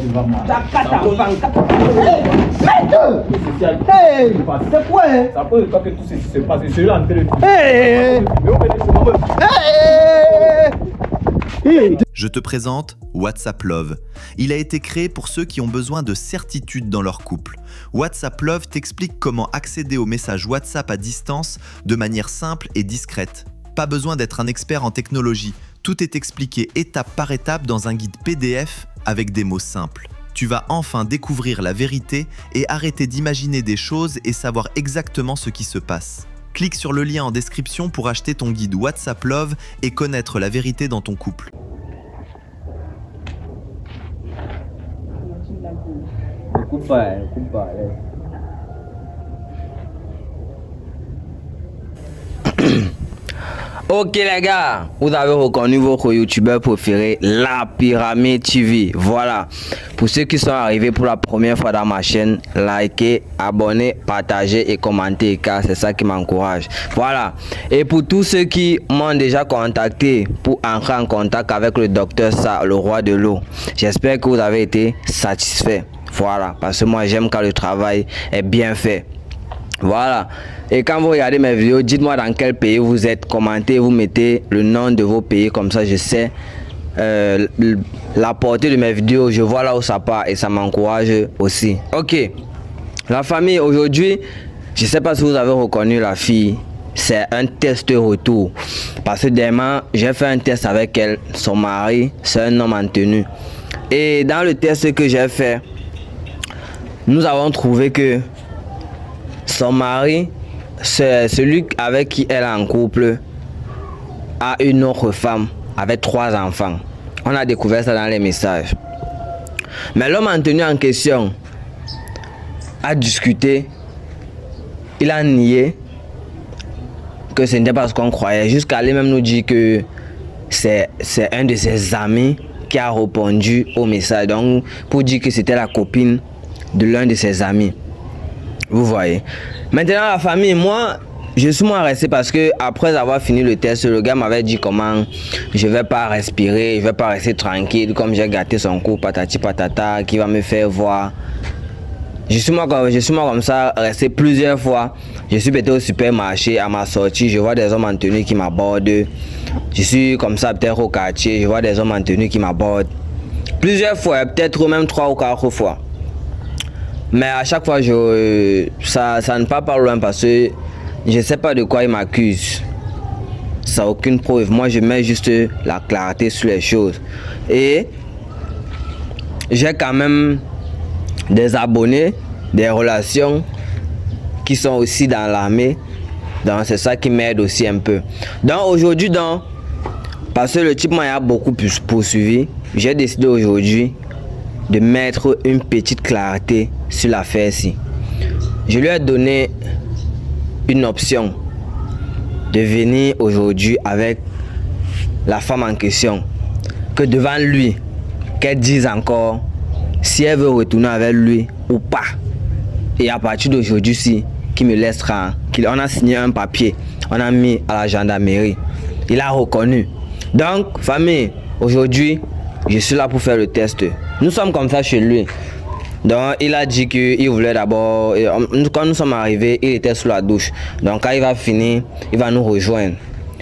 C'est quoi? Ça peut pas que tout ceci se passe. Je suis là en train de... Je te présente WhatsApp Love. Il a été créé pour ceux qui ont besoin de certitude dans leur couple. WhatsApp Love t'explique comment accéder aux messages WhatsApp à distance de manière simple et discrète. Pas besoin d'être un expert en technologie. Tout est expliqué étape par étape dans un guide PDF avec des mots simples. Tu vas enfin découvrir la vérité et arrêter d'imaginer des choses et savoir exactement ce qui se passe. Clique sur le lien en description pour acheter ton guide WhatsApp Love et connaître la vérité dans ton couple. Coupe pas. Ok les gars, vous avez reconnu votre youtubeur préféré, La Pyramide TV. Voilà, pour ceux qui sont arrivés pour la première fois dans ma chaîne, likez, abonnez, partagez et commentez car c'est ça qui m'encourage. Voilà, et pour tous ceux qui m'ont déjà contacté pour entrer en contact avec le docteur Sa, le roi de l'eau, j'espère que vous avez été satisfait. Voilà, parce que moi j'aime quand le travail est bien fait. Voilà, et quand vous regardez mes vidéos, dites-moi dans quel pays vous êtes, commentez, vous mettez le nom de vos pays, comme ça je sais la portée de mes vidéos, je vois là où ça part et ça m'encourage aussi. Ok, la famille, aujourd'hui, je sais pas si vous avez reconnu la fille, c'est un test retour, parce que demain, j'ai fait un test avec elle, son mari, c'est un homme en tenue. Et dans le test que j'ai fait, nous avons trouvé que son mari, c'est celui avec qui elle est en couple, a une autre femme avec 3 enfants. On a découvert ça dans les messages. Mais l'homme en tenue en question a discuté. Il a nié que ce n'était pas ce qu'on croyait. Jusqu'à aller même nous dire que c'est un de ses amis qui a répondu au message. Donc, pour dire que c'était la copine de l'un de ses amis. Vous voyez. Maintenant la famille, moi je suis moins resté parce que après avoir fini le test, le gars m'avait dit comment je vais pas respirer, je vais pas rester tranquille comme j'ai gâté son cou, patati patata, qui va me faire voir. Je suis moi comme ça, resté plusieurs fois. Je suis peut-être au supermarché, à ma sortie, je vois des hommes en tenue qui m'abordent. Je suis comme ça peut-être au quartier, je vois des hommes en tenue qui m'abordent. Plusieurs fois, peut-être même 3 ou 4 fois. Mais à chaque fois, ça ne part pas loin parce que je ne sais pas de quoi il m'accuse. Ça n'a aucune preuve. Moi, je mets juste la clarté sur les choses. Et j'ai quand même des abonnés, des relations qui sont aussi dans l'armée. Donc, c'est ça qui m'aide aussi un peu. Donc, aujourd'hui, parce que le type m'a beaucoup plus poursuivi, j'ai décidé aujourd'hui de mettre une petite clarté sur l'affaire-ci. Je lui ai donné une option de venir aujourd'hui avec la femme en question, que devant lui, qu'elle dise encore si elle veut retourner avec lui ou pas. Et à partir d'aujourd'hui, qu'il me laisse tranquille. On a signé un papier, on a mis à la gendarmerie. Il a reconnu. Donc, famille, aujourd'hui, je suis là pour faire le test. Nous sommes comme ça chez lui. Donc il a dit qu'il voulait d'abord, quand nous sommes arrivés, il était sous la douche. Donc quand il va finir, il va nous rejoindre.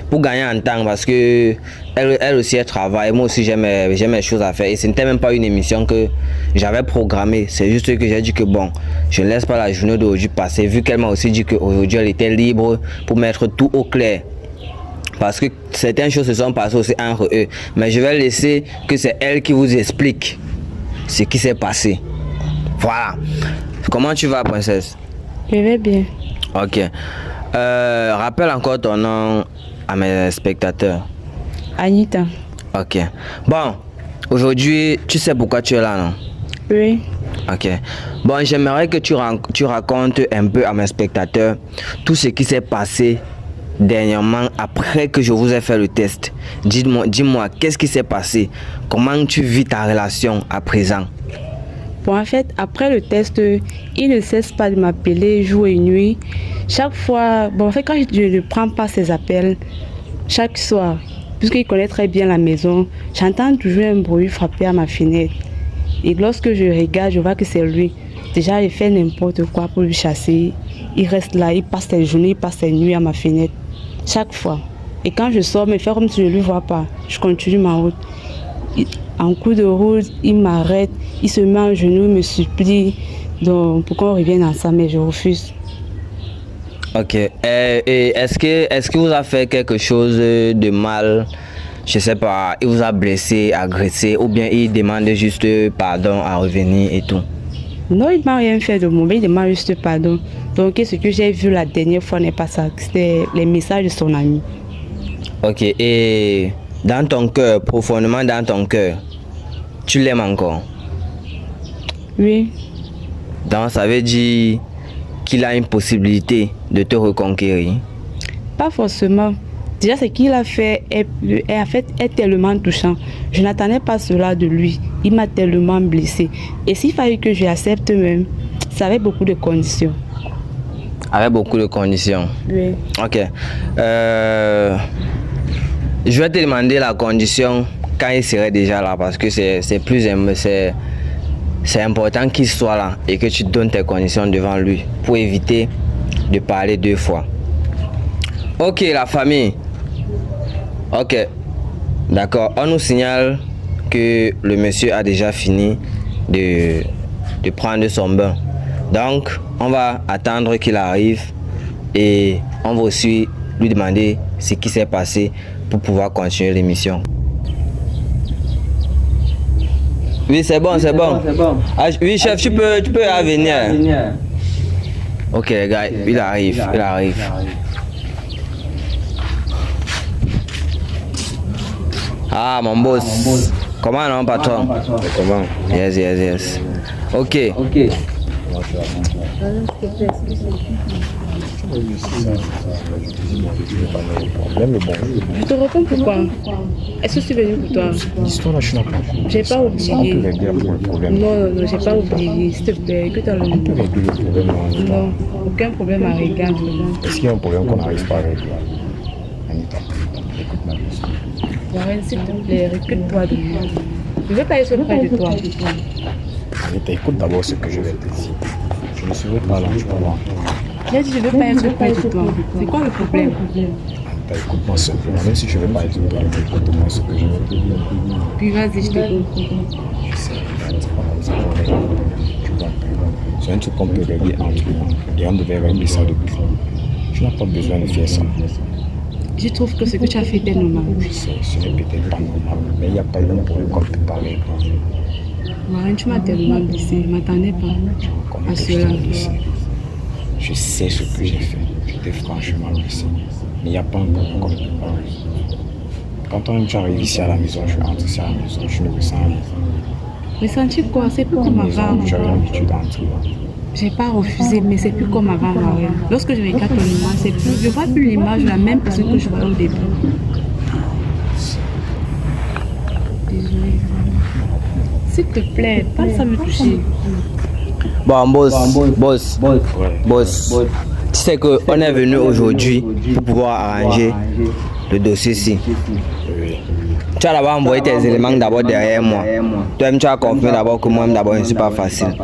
Pour gagner en temps parce que elle aussi elle travaille, moi aussi j'ai mes choses à faire. Et ce n'était même pas une émission que j'avais programmée. C'est juste que j'ai dit que bon, je ne laisse pas la journée d'aujourd'hui passer, vu qu'elle m'a aussi dit qu'aujourd'hui elle était libre pour mettre tout au clair. Parce que certaines choses se sont passées aussi entre eux. Mais je vais laisser que c'est elle qui vous explique ce qui s'est passé. Voilà. Comment tu vas, princesse? Je vais bien. Ok. Rappelle encore ton nom à mes spectateurs. Anita. Ok. Bon, aujourd'hui, tu sais pourquoi tu es là, non? Oui. Ok. Bon, j'aimerais que tu racontes un peu à mes spectateurs tout ce qui s'est passé dernièrement après que je vous ai fait le test. Dis-moi, qu'est-ce qui s'est passé? Comment tu vis ta relation à présent? Bon, en fait, après le test, il ne cesse pas de m'appeler jour et nuit. Chaque fois, bon, en fait, quand je ne prends pas ses appels, chaque soir, puisqu'il connaît très bien la maison, j'entends toujours un bruit frapper à ma fenêtre. Et lorsque je regarde, je vois que c'est lui. Déjà, il fait n'importe quoi pour lui chasser. Il reste là, il passe ses journées, il passe ses nuits à ma fenêtre. Chaque fois. Et quand je sors, me fait comme si je ne le vois pas. Je continue ma route. En coup de route, il m'arrête, il se met à genoux, il me supplie donc, pour qu'on revienne ensemble, mais je refuse. Ok. Et est-ce que vous a fait quelque chose de mal? Je sais pas, il vous a blessé, agressé, ou bien il demande juste pardon à revenir et tout? Non, il ne m'a rien fait de mauvais, il demande juste pardon. Donc ce que j'ai vu la dernière fois n'est pas ça, c'était les messages de son ami. Ok, et dans ton cœur, profondément dans ton cœur, tu l'aimes encore? Oui. Donc ça veut dire qu'il a une possibilité de te reconquérir? Pas forcément. Déjà, ce qu'il a fait est tellement touchant. Je n'attendais pas cela de lui. Il m'a tellement blessé. Et s'il fallait que je l'accepte même, ça avait beaucoup de conditions. Avec beaucoup de conditions? Oui. Ok. Je vais te demander la condition quand il serait déjà là parce que c'est important qu'il soit là et que tu donnes tes conditions devant lui pour éviter de parler deux fois. Ok, la famille. Ok, d'accord. On nous signale que le monsieur a déjà fini de prendre son bain. Donc, on va attendre qu'il arrive et on va aussi lui demander ce qui s'est passé pour pouvoir continuer l'émission. Oui, c'est bon, c'est bon. Ah, oui, chef, tu peux venir. Ok, les gars, il arrive. Ah, mon boss. Comment non, patron? Comment? Yes. Ok. Je te réponds pourquoi. Est-ce que je suis venu pour toi? L'histoire là, je suis pas. J'ai pas oublié. Non, j'ai pas oublié. S'il te plaît, que tu as le On peut régler le problème. Non, aucun problème à régler. Est-ce qu'il y a un problème qu'on n'arrive pas à régler? Anita, écoute-moi. Warren, s'il te plaît, recule-toi de moi. Je ne veux pas être près de toi. Anita, écoute d'abord ce que je vais te dire. Je ne serai pas là, tu vas voir. J'ai dit, je ne veux pas être près de toi. C'est quoi le problème? Anita, écoute-moi simplement. Même si je ne veux pas être près de toi, écoute-moi ce que je vais te dire. Puis vas-y, je t'écoute. Je sais, c'est pas comme ça qu'on règle. Tu comprends? C'est un truc qu'on peut régler entre nous. Et on devait régler ça depuis. Tu n'as pas besoin de faire ça. Je trouve que ce que tu as fait est normal. Je sais, ce n'est peut-être pas normal, mais il n'y a pas eu un problème qu'on peut parler. Warren, tu m'as tellement blessé. Je ne m'attendais pas à cela. Je sais ce que j'ai fait. J'étais franchement blessé. Mais il n'y a pas un problème qu'on peut parler. Quand on arrive ici à la maison, je rentre ici à la maison, je ne ressens rien. Ressentir quoi? C'est plus comme avant. J'avais l'habitude d'entrer. J'ai pas refusé, mais c'est plus comme avant, Warren. Lorsque je regarde ton image, c'est plus, je vois plus l'image de la même personne que je voyais au début. Désolée. S'il te plaît, pas ça me toucher. Bon, boss. Tu sais qu'on est venu aujourd'hui pour pouvoir arranger le dossier-ci. Tu as d'abord envoyé tes éléments d'abord derrière moi. Toi-même, tu as confirmé d'abord que moi-même d'abord, je ne suis pas facile.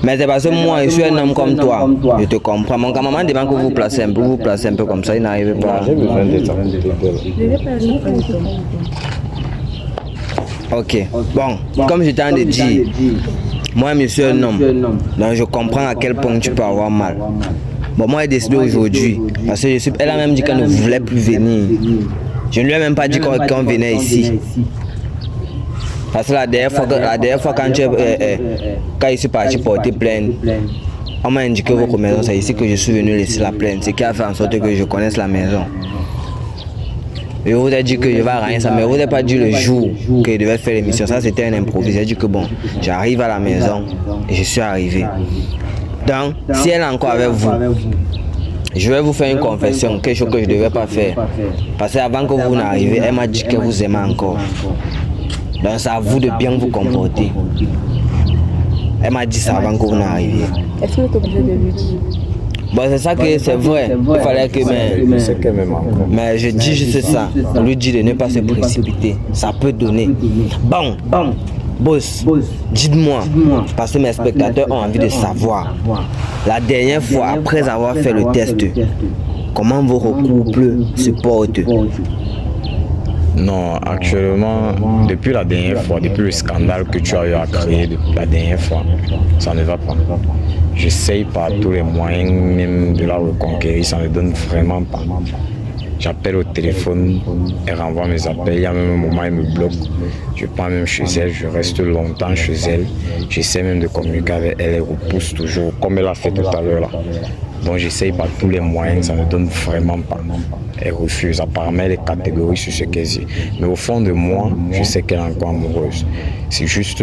Mais c'est parce que moi, je suis un homme comme toi. Je te comprends. Mon maman demande que vous vous placez un peu comme ça. Il n'arrive pas. J'ai besoin de ça. Je vais pas être près de toi. Ok. Bon, comme je t'en ai dit, moi, je suis un homme. Donc, je comprends à quel point tu peux avoir mal. Bon, moi, j'ai décidé aujourd'hui. Parce que elle a même dit qu'elle ne voulait plus venir. Je ne lui ai même pas dit qu'on venait ici. Parce que la dernière fois quand je suis parti porter plainte, on m'a indiqué votre maison, c'est ici que je suis venu laisser la plainte. Ce qui a fait en sorte que je connaisse la maison. Je vous ai dit que je vais arranger ça, mais je ne vous ai pas dit le jour que je devais faire l'émission. Ça, c'était un improvisé. J'ai dit que bon, j'arrive à la maison et je suis arrivé. Donc, si elle est encore avec vous, je vais vous faire une confession, quelque chose que je ne devais pas faire. Parce qu'avant que vous n'arriviez, elle m'a dit que vous aimez encore. Donc c'est à vous de bien vous comporter. Elle m'a dit ça avant que vous n'arriviez. Est-ce que tu es obligé de lui dire? Bon, c'est ça que c'est vrai. Il fallait que mais je dis juste ça. On lui dit de ne pas se précipiter. Ça peut donner. Bon. Boss, dites-moi, parce que mes spectateurs ont envie de savoir. La dernière fois, après avoir fait le test, comment votre couple se porte? Non, actuellement, depuis la dernière fois, depuis le scandale que tu as eu à créer la dernière fois, ça ne va pas. J'essaye par tous les moyens même de la reconquérir, ça ne donne vraiment pas. J'appelle au téléphone, elle renvoie mes appels, il y a même un moment, elle me bloque. Je pars même chez elle, je reste longtemps chez elle. J'essaie même de communiquer avec elle, elle repousse toujours, comme elle a fait tout à l'heure là. Donc j'essaye par tous les moyens, ça ne donne vraiment pas. Elle refuse, apparemment elle est catégorique sur ce qu'elle dit. Mais au fond de moi, je sais qu'elle est encore amoureuse. C'est juste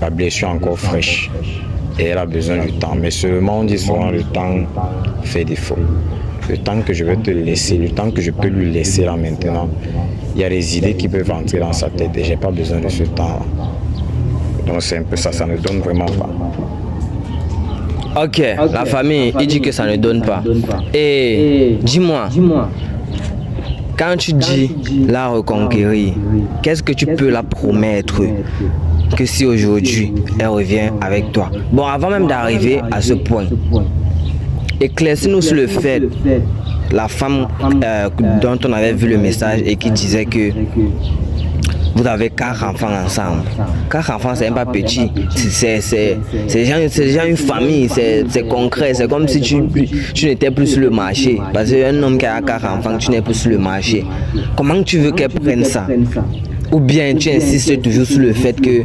la blessure encore fraîche. Et elle a besoin du temps. Mais seulement on dit souvent le temps fait défaut. Le temps que je vais te laisser, le temps que je peux lui laisser là maintenant, il y a des idées qui peuvent entrer dans sa tête et j'ai pas besoin de ce temps-là. Donc c'est un peu ça, ça ne donne vraiment pas. Ok, la famille, il dit que ça ne donne pas. Et dis-moi, quand tu dis la reconquérir, qu'est-ce que tu peux la promettre que si aujourd'hui elle revient avec toi? Bon, avant même d'arriver à ce point, éclaircis-nous sur le fait, la femme dont on avait vu le message et qui disait que vous avez 4 enfants ensemble. 4 enfants, c'est pas petit. C'est déjà une famille, c'est concret. C'est comme si tu n'étais plus sur le marché. Parce qu'un homme qui a 4 enfants, tu n'es plus sur le marché. Comment tu veux qu'elle prenne ça? Ou bien tu insistes toujours sur le fait que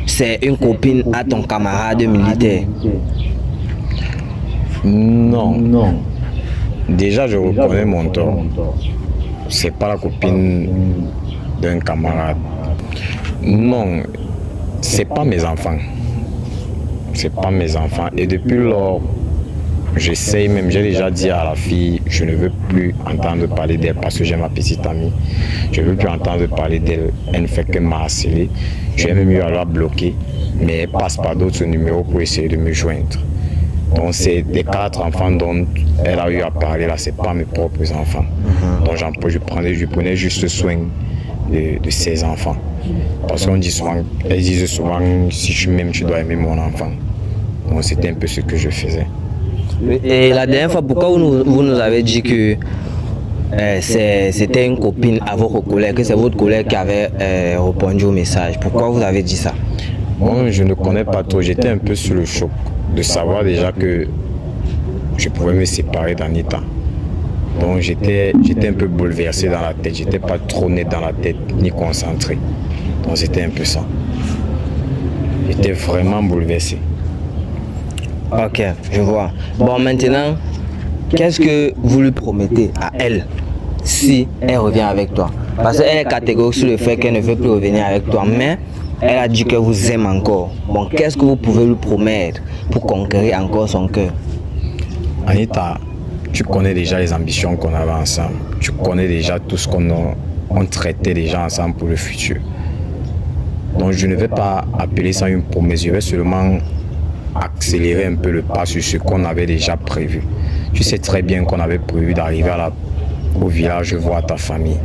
c'est une copine à ton camarade militaire? Non. Déjà, je reconnais mon tort. C'est pas la copine d'un camarade. Non, c'est pas mes enfants. C'est pas mes enfants. Et depuis lors, j'essaye même, j'ai déjà dit à la fille, je ne veux plus entendre parler d'elle parce que j'ai ma petite amie. Je ne veux plus entendre parler d'elle. Elle ne fait que m'harceler. J'ai même eu à la bloquer, mais elle passe par d'autres numéros pour essayer de me joindre. Donc c'est des 4 enfants dont elle a eu à parler là, c'est pas mes propres enfants. Donc je prenais juste soin de ses enfants. Parce qu'on dit souvent, elles disent souvent, si tu m'aimes, tu dois aimer mon enfant. Donc c'était un peu ce que je faisais. Et la dernière fois, pourquoi vous nous avez dit que c'était une copine à votre collègue, que c'est votre collègue qui avait répondu au message? Pourquoi vous avez dit ça? Moi, je ne connais pas trop, j'étais un peu sur le choc de savoir déjà que je pouvais me séparer d'Anita. Donc j'étais un peu bouleversé dans la tête, j'étais pas trop net dans la tête ni concentré. Donc c'était un peu ça. J'étais vraiment bouleversé. Ok, je vois. Bon, maintenant, qu'est-ce que vous lui promettez à elle si elle revient avec toi? Parce qu'elle est catégorique sur le fait qu'elle ne veut plus revenir avec toi, mais elle a dit que vous aime encore. Bon, qu'est-ce que vous pouvez lui promettre pour conquérir encore son cœur? Anita, tu connais déjà les ambitions qu'on avait ensemble. Tu connais déjà tout ce qu'on traitait déjà ensemble pour le futur. Donc je ne vais pas appeler ça une promesse, je vais seulement accélérer un peu le pas sur ce qu'on avait déjà prévu. Tu sais très bien qu'on avait prévu d'arriver au village voir ta famille.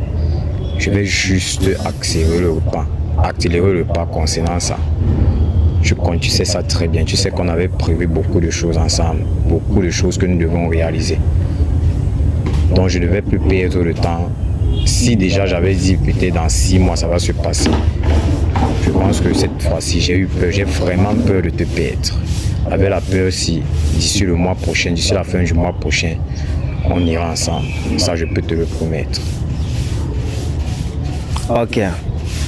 Je vais juste accélérer le pas concernant ça. Tu sais ça très bien, tu sais qu'on avait prévu beaucoup de choses ensemble, beaucoup de choses que nous devons réaliser. Donc je ne vais plus perdre le temps. Si déjà j'avais dit peut-être dans 6 mois ça va se passer, je pense que cette fois-ci j'ai eu peur, j'ai vraiment peur de te perdre. Avec la peur si d'ici le mois prochain, d'ici la fin du mois prochain, on ira ensemble. Ça je peux te le promettre. Ok.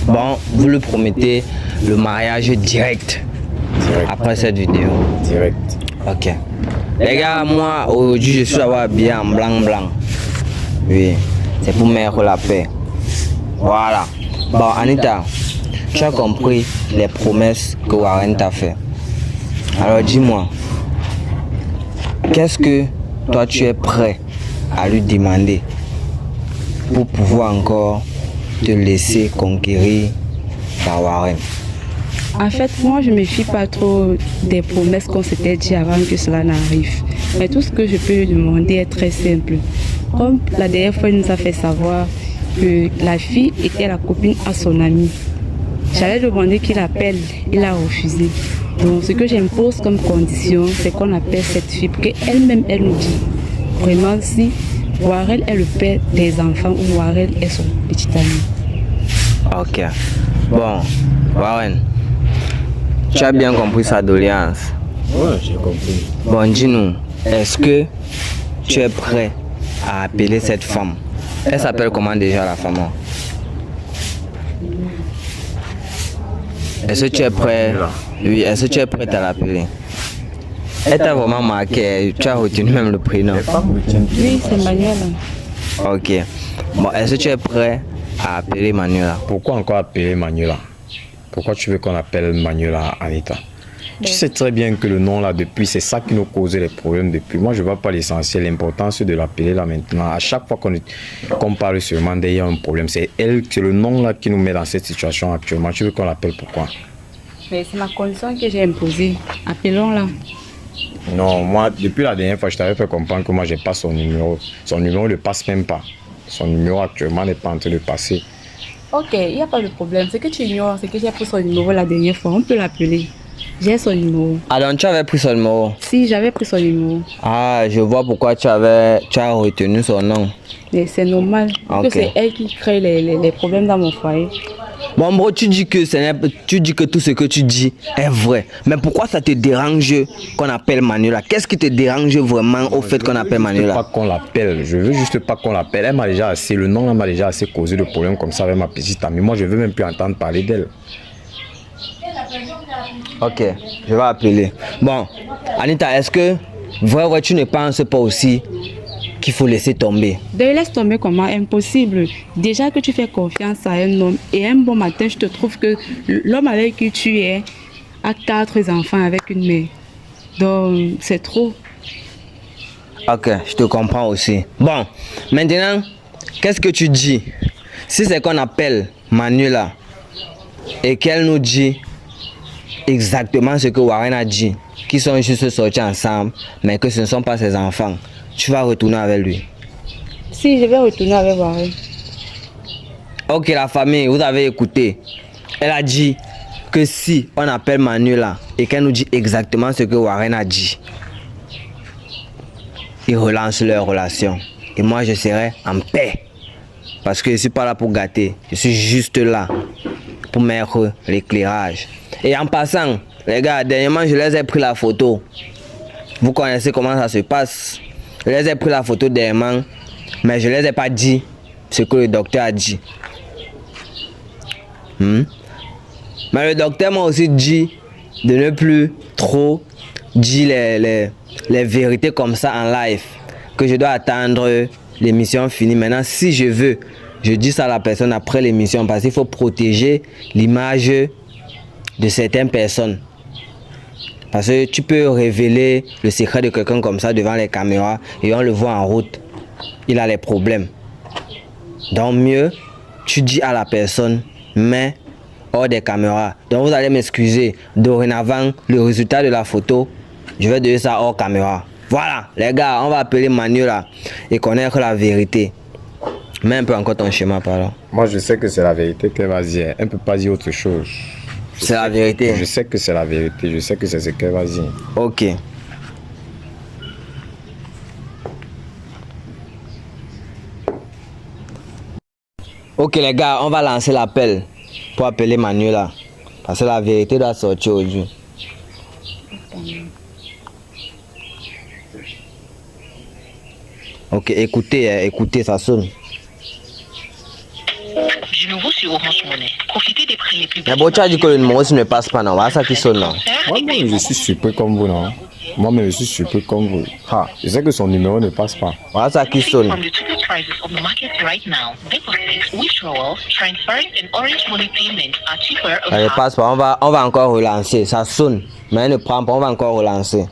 Bon, vous le promettez le mariage direct. Après cette vidéo. Direct. Ok. Les gars, moi aujourd'hui je suis habillé en blanc. Oui, c'est pour mettre la paix. Voilà. Bon, Anita, tu as compris les promesses que Warren t'a fait. Alors dis-moi, qu'est-ce que toi tu es prêt à lui demander pour pouvoir encore te laisser conquérir par Warren? En fait, moi, je ne me fie pas trop des promesses qu'on s'était dit avant que cela n'arrive. Mais tout ce que je peux lui demander est très simple. Comme la dernière fois, il nous a fait savoir que la fille était la copine à son ami. J'allais demander qu'il appelle, il a refusé. Donc ce que j'impose comme condition, c'est qu'on appelle cette fille, pour qu'elle-même, elle nous dit vraiment si Warren est le père des enfants ou Warren est son petit ami. Ok. Bon, Warren, tu as bien compris sa doléance. Ouais, j'ai compris. Bon, dis-nous, est-ce que tu es prêt à appeler cette femme? Elle s'appelle comment déjà la femme? Est-ce que tu es prêt? Oui, est-ce que tu es prêt à l'appeler? Elle t'a vraiment marqué, tu as retenu même le prénom. Oui, c'est Manuela. Ok. Bon, est-ce que tu es prêt à appeler Manuela? Pourquoi encore appeler Manuela? Pourquoi tu veux qu'on appelle Manuela Anita? Tu sais très bien que le nom là depuis, c'est ça qui nous causait les problèmes depuis. Moi je vois pas l'essentiel, l'importance de l'appeler là maintenant. À chaque fois qu'on parle seulement d'il y a un problème, c'est elle, c'est le nom là qui nous met dans cette situation actuellement. Tu veux qu'on l'appelle pourquoi? Mais c'est ma condition que j'ai imposée. Appelons-la. Non, moi depuis la dernière fois je t'avais fait comprendre que moi j'ai pas son numéro. Son numéro ne passe même pas. Son numéro actuellement n'est pas en train de passer. Ok, il n'y a pas de problème. Ce que tu ignores, c'est que j'ai pris son numéro la dernière fois. On peut l'appeler. J'ai son numéro. Alors tu avais pris son numéro? Si, j'avais pris son numéro. Ah, je vois pourquoi tu as retenu son nom. Mais c'est normal. Parce Ok. que c'est elle qui crée les problèmes dans mon foyer. Bon bro, tu dis que tout ce que tu dis est vrai. Mais pourquoi ça te dérange qu'on appelle Manuela? Qu'est-ce qui te dérange vraiment au fait qu'on appelle Je veux Manuela? pas qu'on l'appelle. Je veux juste pas qu'on l'appelle. Elle m'a déjà assez, le nom là m'a déjà assez causé de problèmes comme ça avec ma petite amie. Moi je veux même plus entendre parler d'elle. Ok, je vais appeler. Bon, Anita, est-ce que vrai, tu ne penses pas aussi qu'il faut laisser tomber? De laisse tomber comment? Impossible. Déjà que tu fais confiance à un homme et un bon matin, je te trouve que l'homme avec qui tu es a 4 enfants avec une mère. Donc, c'est trop. Ok, je te comprends aussi. Bon, maintenant, qu'est-ce que tu dis? Si c'est qu'on appelle Manuela et qu'elle nous dit exactement ce que Warren a dit, qu'ils sont juste sortis ensemble, mais que ce ne sont pas ses enfants, tu vas retourner avec lui? Si, je vais retourner avec Warren. Ok, la famille, vous avez écouté. Elle a dit que si on appelle Manuela et qu'elle nous dit exactement ce que Warren a dit, ils relancent leur relation. Et moi, je serai en paix. Parce que je ne suis pas là pour gâter. Je suis juste là pour mettre l'éclairage. Et en passant, les gars, dernièrement, je les ai pris la photo. Vous connaissez comment ça se passe. Je les ai pris la photo dernièrement, mais je ne les ai pas dit ce que le docteur a dit. Mais le docteur m'a aussi dit de ne plus trop dire les vérités comme ça en live. Que je dois attendre l'émission finie. Maintenant, si je veux, je dis ça à la personne après l'émission parce qu'il faut protéger l'image de certaines personnes. Parce que tu peux révéler le secret de quelqu'un comme ça devant les caméras et on le voit en route. Il a les problèmes. Donc mieux, tu dis à la personne, mais hors des caméras. Donc vous allez m'excuser. Dorénavant, le résultat de la photo, je vais donner ça hors caméra. Voilà, les gars, on va appeler Manuela et connaître la vérité. Mets un peu encore ton schéma, pardon. Moi je sais que c'est la vérité qu'elle va dire. Elle ne peut pas dire autre chose. C'est la vérité. Je sais que c'est la vérité. Je sais que c'est ce qu'elle va dire. Ok. Ok les gars, on va lancer l'appel pour appeler Manuela. Parce que la vérité doit sortir aujourd'hui. Ok, écoutez, écoutez, ça sonne. Du nouveau sur Orange Monnaie. Profitez des prix les plus Mais bon, tu as dit que le numéro ne passe pas, non? Voilà ça qui sonne, non? Moi-même, je suis surpris comme vous, non? Moi-même, je suis surpris comme vous. Ah, je sais que son numéro ne passe pas. Voilà ça qui sonne. From the cheapest prices of the market right now. Deposits, withdrawals, transfers, and Orange Money payments are cheaper. Ça ne passe pas, on va encore relancer. Ça sonne, mais elle ne prend pas, on va encore relancer.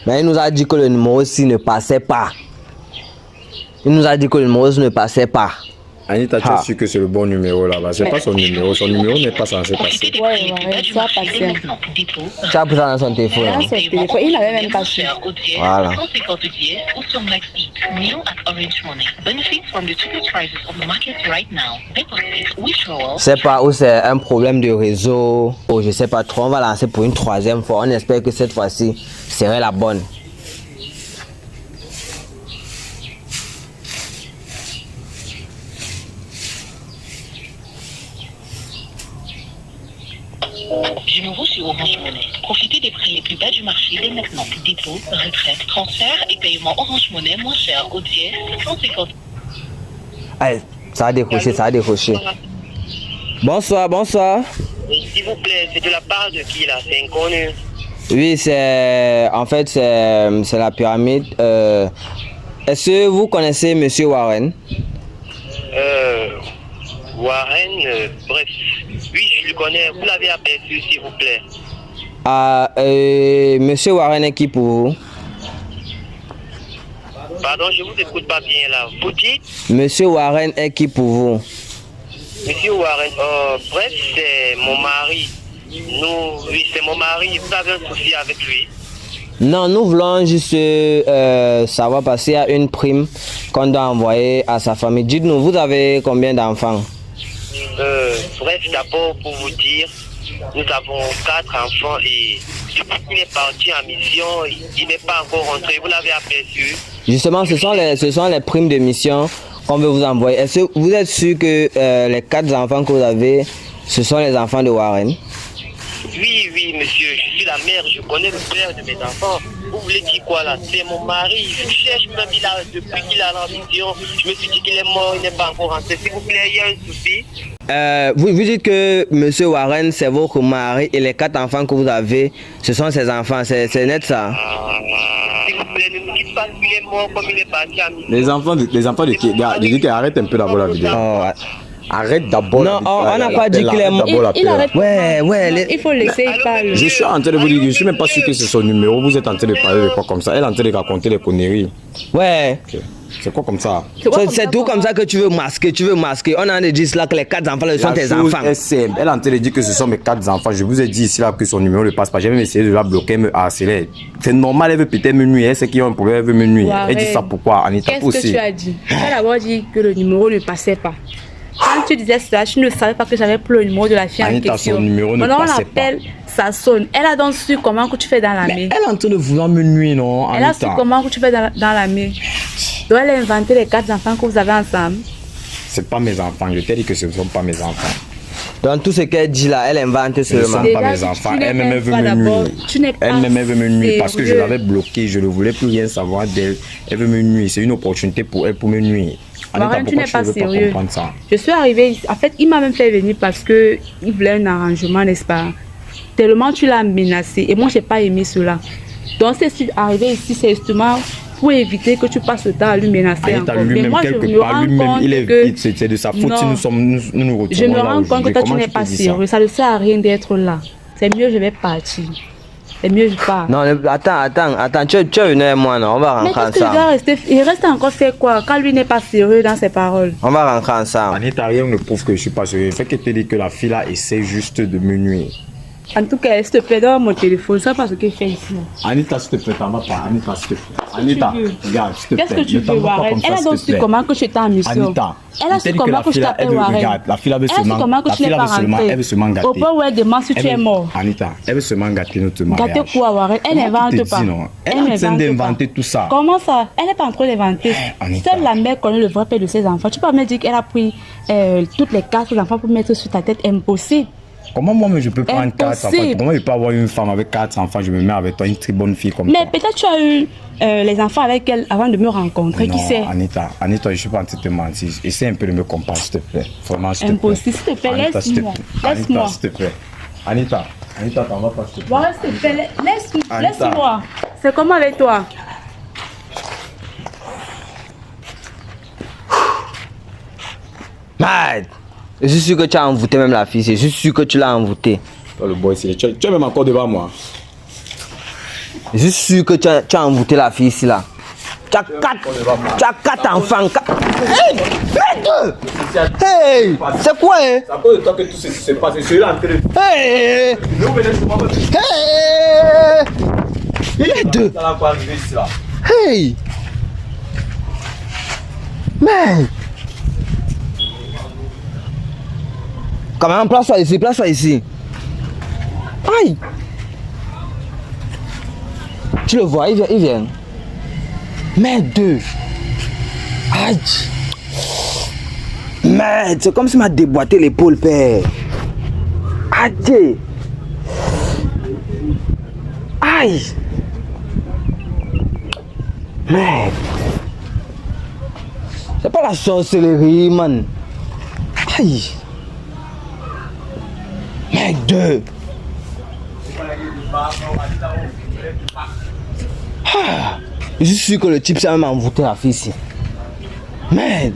Mais il nous a dit que le numéro 6 ne passait pas. Il nous a dit que le numéro 6 ne passait pas. Anita, tu es sûr que c'est le bon numéro là-bas? C'est pas son numéro n'est pas censé passer. Ouais, ça va passer. Tu as pris ça dans son téléphone. Dans son téléphone, il n'avait même pas su. Voilà. 150 dièse ou sur Maxi, new at Orange Money. Benefits from the cheapest prices of the market right now. Deposit, withdrawal. C'est pas où c'est un problème de réseau. Oh, je sais pas trop. On va lancer pour une 3e fois. On espère que cette fois-ci serait la bonne. De nouveau sur Orange Money. Profitez des prix les plus bas du marché dès maintenant. Dépôt, retraite, transfert et paiement Orange Money moins cher au dièse 150. Allez, ça a décroché, ça a décroché. Bonsoir, bonsoir. S'il vous plaît, c'est de la part de qui là? C'est inconnu. Oui, c'est la pyramide. Est-ce que vous connaissez Monsieur Warren? Warren, bref. Oui, je le connais. Vous l'avez aperçu, s'il vous plaît. Monsieur Warren est qui pour vous? Pardon, je vous écoute pas bien là. Vous dites? Monsieur Warren est qui pour vous? Monsieur Warren, bref, c'est mon mari. Oui, c'est mon mari. Vous avez un souci avec lui? Non, nous voulons juste savoir passer à une prime qu'on doit envoyer à sa famille. Dites-nous, vous avez combien d'enfants? Bref, d'abord pour vous dire, nous avons 4 enfants et depuis qu'il est parti en mission, il n'est pas encore rentré. Vous l'avez aperçu? Justement, ce sont les primes de mission qu'on veut vous envoyer. Est-ce que vous êtes sûr que les 4 enfants que vous avez, ce sont les enfants de Warren? Oui, monsieur, je suis la mère, je connais le père de mes enfants. Vous voulez dire quoi là? C'est mon mari, je cherche même depuis qu'il a la mission. Je me suis dit qu'il est mort, il n'est pas encore rentré. S'il vous plaît, il y a un souci. Vous dites que monsieur Warren, c'est votre mari et les 4 enfants que vous avez, ce sont ses enfants, c'est net ça? S'il vous plaît, ne me dites pas qu'il est mort comme il est parti à mission. Les enfants de qui? Je dis qu'arrête un peu d'abord la vidéo. Arrête d'abord. Non, on n'a pas dit qu'il est mort. Il arrête. Ouais. Il faut laisser parler. Je suis en train de vous dire, je suis même pas sûr que c'est son numéro. Vous êtes en train de parler de quoi comme ça? Elle est en train de raconter des conneries. Ouais. Okay. C'est quoi comme ça? C'est tout comme ça que tu veux masquer. On a dit là que les 4 enfants sont tes enfants. Elle est en train de dire que ce sont mes 4 enfants. Je vous ai dit ici là que son numéro ne passe pas. J'ai même essayé de la bloquer, me harceler. C'est normal, elle veut peut-être me nuire. Elle sait qu'il y a un problème, elle veut me nuire. Elle dit ça pourquoi? Anita, qu'est-ce que tu as dit? Tu as d'abord dit que le numéro ne passait pas. Quand tu disais cela, je ne savais pas que j'avais plus le numéro de la fille Anita, en question. son numéro ne maintenant, on passait l'appelle, ça sonne. Elle a donc su comment que tu fais dans la main. Elle est en train de vouloir me nuire, non, Anita? Elle a su comment que tu fais dans la main. Donc elle a inventé les 4 enfants que vous avez ensemble. C'est pas mes enfants. Je t'ai dit que ce ne sont pas mes enfants. Dans tout ce qu'elle dit là, elle invente Ce ne seulement. sont pas mes enfants. Elle-même veut me nuire. Elle-même veut me nuire parce que je l'avais bloquée. Je ne voulais plus rien savoir d'elle. Elle veut me nuire. C'est une opportunité pour elle pour me nuire. Warren, tu n'es pas sérieux. Ça? Je suis arrivée ici. En fait, il m'a même fait venir parce qu'il voulait un arrangement, n'est-ce pas? Tellement tu l'as menacé. Et moi, je n'ai pas aimé cela. Donc, c'est arrivé ici, c'est justement pour éviter que tu passes le temps à lui menacer Anita, encore. lui-même, moi, quelque je me part, rends lui-même, compte c'est de sa faute non. si nous nous retrouvons. Je me rends compte que toi, tu Comment n'es peux pas dire ça? sérieux. Ça ne sert à rien d'être là. C'est mieux, je vais partir. C'est mieux, je pars. Non, attends, tu es venu avec moi, non? On va Mais rentrer qu'est-ce que je dois ensemble. rester? Il reste encore faire quoi quand lui n'est pas sérieux dans ses paroles? On va rentrer ensemble. Anita, rien ne prouve que je suis pas sérieux. Le fait qu'elle te dit que la fille là essaie juste de me nuire. En tout cas, s'il te plaît, donne mon téléphone. Ça pas ce qu'il fait ici. Anita, s'il te plaît, t'en vas pas. Anita, s'il te plaît. Anita, regarde, s'il te plaît. Qu'est-ce que tu Ne t'en veux, vas pas Warren? comme ça, Elle a s'il donc te su plaît. comment que tu étais en mission. Anita, Elle a su comment que je t'appelle Warren. Regarde, la fille là veut Elle a su seulement. comment que La tu n'es fille là pas veut seulement. rentré. Elle veut seulement gâter. Au point où elle demande si tu es mort. Anita, elle veut seulement gâter notre mariage. Gâter quoi, Warren? Elle n'invente pas. Elle est en train d'inventer tout ça. Comment ça? Elle n'est pas en train d'inventer. Anita. Seule la mère connaît le vrai père de ses enfants. Tu peux me dire qu'elle a pris toutes les 4 enfants pour mettre sur ta tête? Impossible. Comment moi je peux prendre 4 enfants? Impossible. Comment je peux avoir une femme avec 4 enfants? Je me mets avec toi, une très bonne fille comme Mais toi. peut-être tu as eu les enfants avec elle avant de me rencontrer. Non, Qui sait? Anita, je suis pas en train de te mentir. Essaie un peu de me comparer, s'il te plaît. Vraiment, s'il te plaît. Impossible. S'il te plaît, Anita, s'il te laisse-moi. plaît. Laisse-moi. Anita, s'il te plaît. Anita, t'en vas pas, s'il te plaît. Warren, s'il te plaît, Anita. laisse-moi. C'est comment avec toi? Mad! Je suis sûr que tu as envoûté même la fille. Je suis sûr que tu l'as envoûté. Toi, le boy, tu es même encore devant moi. Je suis sûr que tu as envoûté la fille ici là. Tu as 4 enfants. Hey, merde! Hey, c'est quoi, hein? C'est à cause de toi que tout ceci s'est passé. Je suis là en train de... Hey! Nous venons sur moi. Hey! Merde! Ça va pas arriver ici là. Hey! Merde! Quand même, place-toi ici. Aïe! Tu le vois, il vient. Merde! Aïe! Merde, c'est comme si m'a déboîté l'épaule, père. Aïe! Aïe! Merde! C'est pas la sorcellerie, man. Aïe! Merde! Ah, je suis sûr que le type s'est même envoûté la fille ici. Merde!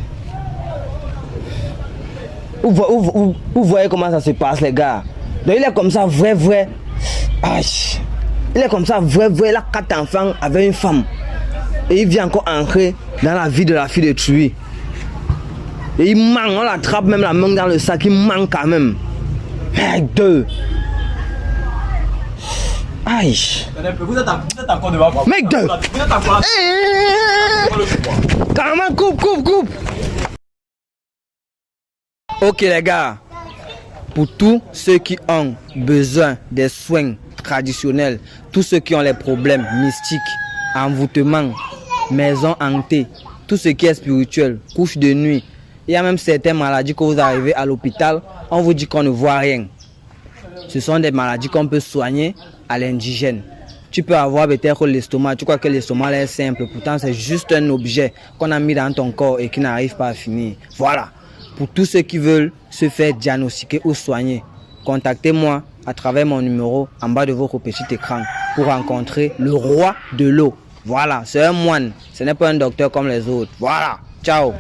Vous voyez comment ça se passe, les gars? Donc il est comme ça, vrai. Aïe! Il est comme ça, vrai. Il a 4 enfants avec une femme. Et il vient encore entrer dans la vie de la fille de tuer. Et il manque, on l'attrape même la main dans le sac, il manque quand même. Merde! Aïe! Vous êtes encore devant moi. Mec de... Vous êtes encore là. Carrément, coupe! Ok les gars, pour tous ceux qui ont besoin des soins traditionnels, tous ceux qui ont les problèmes mystiques, envoûtement, maison hantée, tout ce qui est spirituel, couche de nuit, il y a même certaines maladies que vous arrivez à l'hôpital, on vous dit qu'on ne voit rien. Ce sont des maladies qu'on peut soigner à l'indigène. Tu peux avoir peut-être l'estomac, tu crois que l'estomac est simple, pourtant c'est juste un objet qu'on a mis dans ton corps et qui n'arrive pas à finir. Voilà. Pour tous ceux qui veulent se faire diagnostiquer ou soigner, contactez-moi à travers mon numéro en bas de votre petit écran pour rencontrer le roi de l'eau. Voilà, c'est un moine, ce n'est pas un docteur comme les autres. Voilà, ciao.